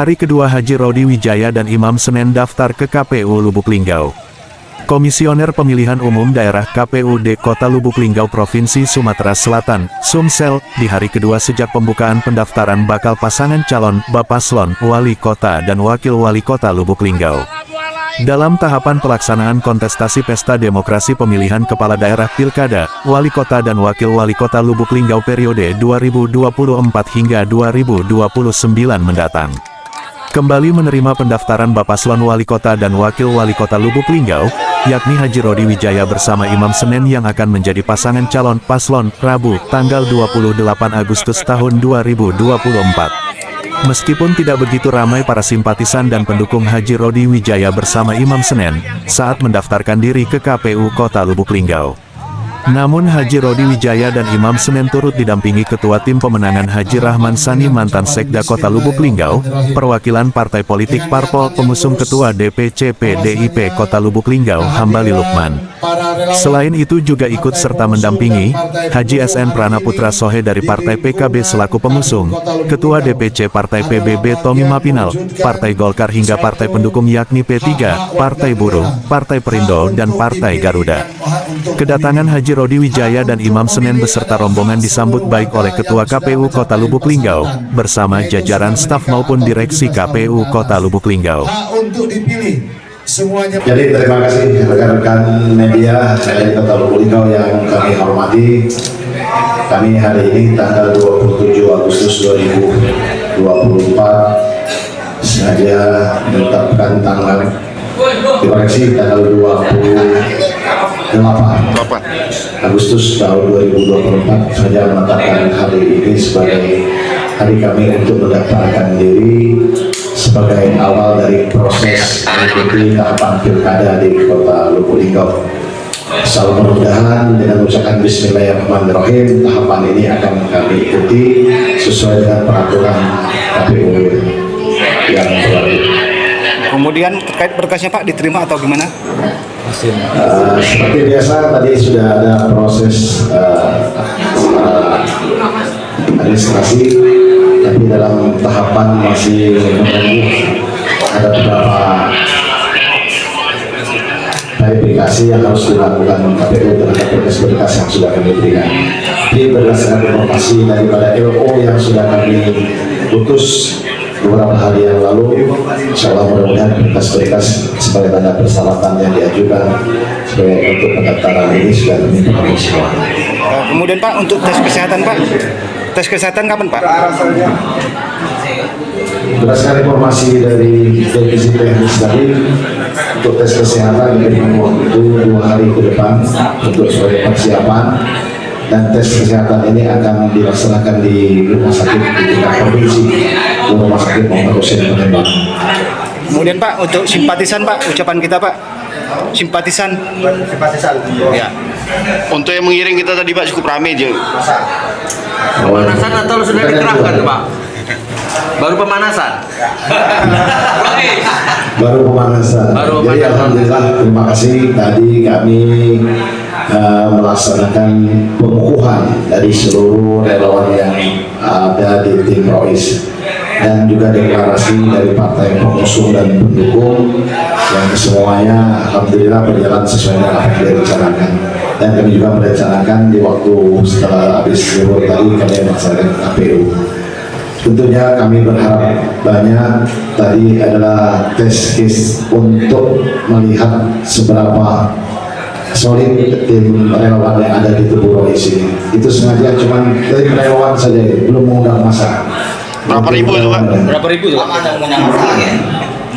Hari kedua Haji Rodi Wijaya dan Imam Senen daftar ke KPU Lubuk Linggau. Komisioner Pemilihan Umum Daerah KPUD Kota Lubuk Linggau Provinsi Sumatera Selatan, Sumsel, di hari kedua sejak pembukaan pendaftaran bakal pasangan calon Bapaslon, Wali Kota dan Wakil Wali Kota Lubuk Linggau. Dalam tahapan pelaksanaan kontestasi Pesta Demokrasi Pemilihan Kepala Daerah Pilkada, Wali Kota dan Wakil Wali Kota Lubuk Linggau periode 2024 hingga 2029 mendatang. Kembali menerima pendaftaran Bapaslon Wali Kota dan Wakil Wali Kota Lubuk Linggau, yakni Haji Rodi Wijaya bersama Imam Senen yang akan menjadi pasangan calon paslon, Rabu, tanggal 28 Agustus tahun 2024. Meskipun tidak begitu ramai para simpatisan dan pendukung Haji Rodi Wijaya bersama Imam Senen, saat mendaftarkan diri ke KPU Kota Lubuk Linggau. Namun Haji Rodi Wijaya dan Imam Senen turut didampingi Ketua Tim Pemenangan Haji Rahman Sani mantan Sekda Kota Lubuk Linggau, perwakilan partai politik Parpol pengusung Ketua DPC PDIP Kota Lubuk Linggau Hambali Lukman. Selain itu juga ikut serta mendampingi Haji SN Pranaputra Sohe dari Partai PKB selaku pengusung, Ketua DPC Partai PBB Tommy Mapinal, Partai Golkar hingga partai pendukung yakni P3, Partai Buruh, Partai Perindo dan Partai Garuda. Kedatangan Haji Rodi Wijaya dan Imam Senen beserta rombongan disambut baik oleh Ketua KPU Kota Lubuk Linggau, bersama jajaran staf maupun direksi KPU Kota Lubuk Linggau. Jadi terima kasih rekan-rekan media dari Kota Lubuk Linggau yang kami hormati. Kami hari ini tanggal 27 Agustus 2024 sengaja menetapkan tanggal dikoreksi tanggal 28 Agustus tahun 2024 saja menetapkan hari ini sebagai hari kami untuk mendaftarkan diri sebagai awal dari proses mengikuti tahapan pilkada di Kota Lubuk Linggau. Mudah-mudahan dengan ucapan Bismillahirrahmanirrahim tahapan ini akan kami ikuti sesuai dengan peraturan KPU yang berlaku. Kemudian terkait berkasnya Pak diterima atau gimana? Seperti biasa tadi sudah ada proses administrasi, tapi dalam tahapan masih menunggu ada beberapa verifikasi yang harus dilakukan KPU terhadap berkas yang sudah kami berikan. Jadi berdasarkan informasi daripada LO yang sudah kami putus beberapa hari yang lalu, insya Allah mudah-mudahan berkas-berkas sebagai tanda persyaratan yang diajukan sebagai untuk pendaftaran ini sudah kami penuhi semua. Kemudian Pak untuk tes kesehatan Pak, tes kesehatan kapan Pak? Berdasarkan informasi dari divisi teknis tadi, untuk tes kesehatan diberikan waktu 2 hari ke depan untuk sebagai persiapan. Dan tes kesehatan ini akan dilaksanakan di rumah sakit di tingkat provinsi, rumah sakit Muhammad Hussein Palembang. Kemudian Pak untuk simpatisan Pak, ucapan kita Pak, simpatisan. Ya. Untuk yang mengiring kita tadi Pak cukup ramai aja. Pemanasan atau sudah dikerahkan Pak? Baru pemanasan. Baru pemanasan. Jadi alhamdulillah terima kasih tadi kami melaksanakan pengukuhan dari seluruh relawan yang ada di tim Rois dan juga deklarasi dari partai pengusung dan pendukung yang semuanya alhamdulillah berjalan sesuai dengan apa yang direncanakan. Dan kami juga merencanakan di waktu setelah habis libur tadi kami melaksanakan KPU. Tentunya kami berharap banyak tadi adalah tes case untuk melihat seberapa solid tim relawan yang ada di tubuh Rois ini. Itu sengaja cuma dari relawan saja, belum mengundang massa. Berapa ribu itu Pak? Berapa ribu itu Pak?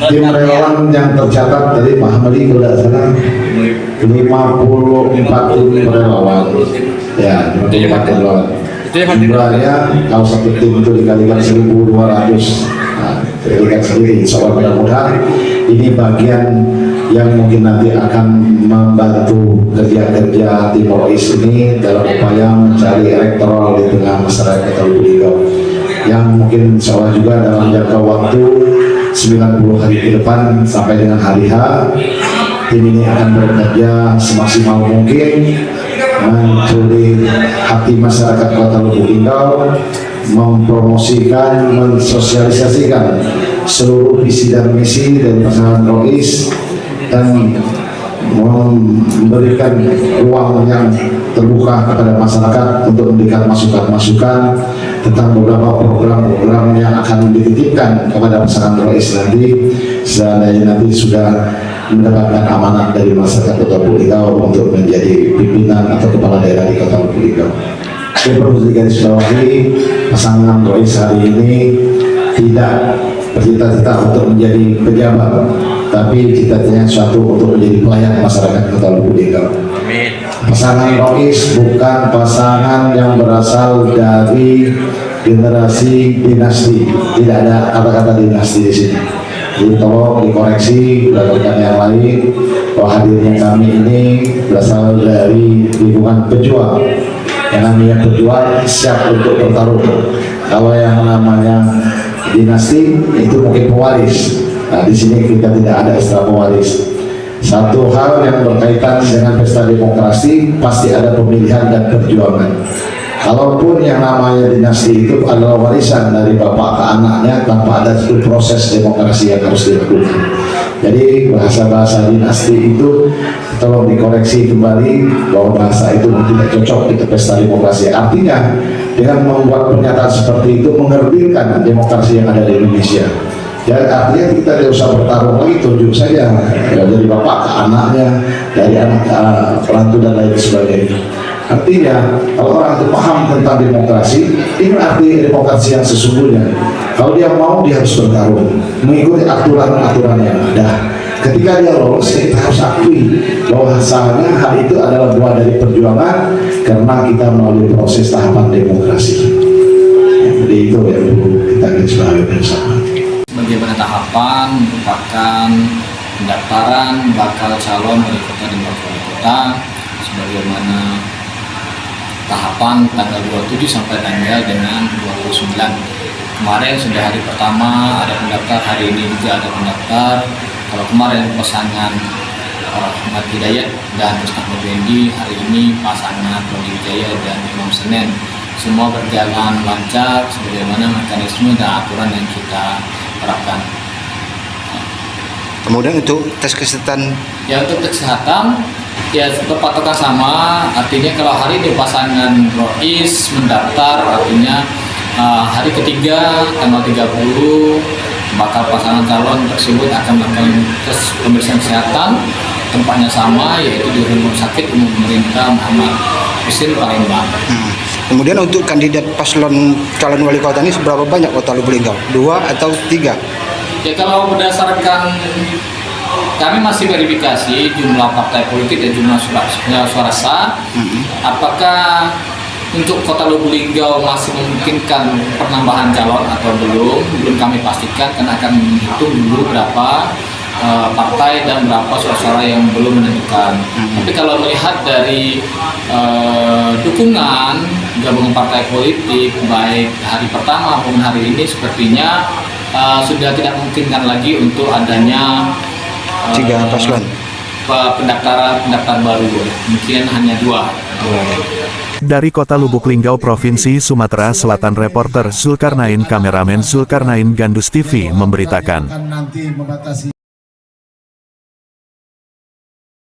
Tim relawan yang tercatat dari Pak Hamadi sudah sana 54 tim relawan. Ya, 54 relawan. Jumlahnya kalau satu tim itu dikalikan 1.200, nah, dikalikan sendiri. Soal mudah-mudahan ini bagian yang mungkin nanti akan membantu kerja-kerja tim Rois ini dalam upaya mencari elektoral di tengah masyarakat Lubuk Linggau. Yang mungkin insya Allah juga dalam jangka waktu 90 hari ke depan sampai dengan hari H, tim ini akan bekerja semaksimal mungkin mencuri hati masyarakat Kota Lubuk Linggau, mempromosikan, mensosialisasikan seluruh visi dan misi dari pasangan Rois dan memberikan ruang yang terbuka kepada masyarakat untuk memberikan masukan-masukan tentang beberapa program-program yang akan dititipkan kepada pasangan Rois nanti seandainya nanti sudah mendapatkan amanat dari masyarakat Kota Lubuk Linggau untuk menjadi pimpinan atau kepala daerah di Kota Lubuk Linggau. Yang perlu digarisbawahi, pasangan Rois hari ini tidak bercita-cita untuk menjadi pejabat, tapi cita-citanya suatu untuk menjadi pelayan masyarakat Kota Lubuk Linggau. Pasangan Rois bukan pasangan yang berasal dari generasi dinasti, tidak ada kata-kata dinasti di sini. Jadi tolong dikoreksi berdasarkan yang lain bahwa hadirnya kami ini berasal dari lingkungan pejuang. Yang namanya pejuang siap untuk bertarung. Kalau yang namanya dinasti itu mungkin pewaris. Nah, di sini kita tidak ada istilah pewaris. Satu hal yang berkaitan dengan pesta demokrasi pasti ada pemilihan dan perjuangan. Kalaupun yang namanya dinasti itu adalah warisan dari bapak ke anaknya tanpa ada satu proses demokrasi yang harus dilakukan. Jadi bahasa-bahasa dinasti itu tolong dikoreksi kembali bahwa bahasa itu tidak cocok untuk pesta demokrasi. Artinya dengan membuat pernyataan seperti itu mengerbilkan demokrasi yang ada di Indonesia. Ya, artinya kita tidak usah bertarung lagi, tunjuk saja ya, dari bapak ke anaknya, dari anak ke perantu dan lain sebagainya. Artinya kalau orang itu paham tentang demokrasi, ini arti demokrasi yang sesungguhnya. Kalau dia mau, dia harus bertarung mengikuti aturan-aturan yang ada. Ketika dia lolos, kita harus akui bahwa hasilnya hal itu adalah buah dari perjuangan karena kita melalui proses tahapan demokrasi. Jadi itu yang perlu kita garisbawahi bersama. Bagaimana tahapan merupakan pendaftaran bakal calon wali kota dan wakil wali kota, sebagaimana tahapan tanggal 27 sampai tanggal dengan 29. Kemarin sudah hari pertama ada pendaftar, hari ini juga ada pendaftar. Kalau kemarin pasangan Ahmad Hidayat dan Mustafa Bendi, hari ini pasangan Rodi Wijaya dan Imam Senen. Semua berjalan lancar sebagaimana mekanisme dan aturan yang kita harapkan. Kemudian untuk tes kesehatan, Ya, untuk kesehatan ya berpatokan sama, artinya kalau hari ini pasangan Rois mendaftar, artinya hari ketiga tanggal 30 bakal pasangan calon tersebut akan melakukan tes pemeriksaan kesehatan. Tempatnya sama, yaitu di Rumah Sakit Umum Pemerintah Muhammad Husin Palembang. kemudian untuk kandidat paslon calon wali kota ini seberapa banyak Kota Lubuk Linggau? 2 atau 3? Ya, kalau berdasarkan kami masih verifikasi jumlah partai politik dan jumlah suara sah. Apakah untuk Kota Lubuk Linggau masih memungkinkan penambahan calon atau belum kami pastikan, karena akan menghitung dulu berapa partai dan berapa suara yang belum menentukan. Tapi kalau melihat dari dukungan gabungan partai politik baik hari pertama maupun hari ini, sepertinya sudah tidak memungkinkan lagi untuk adanya 3 paslon. pendaftar baru, mungkin hanya 2. Dari Kota Lubuk Linggau, Provinsi Sumatera Selatan, reporter Zulkarnain, kameramen Zulkarnain, Gandus TV memberitakan.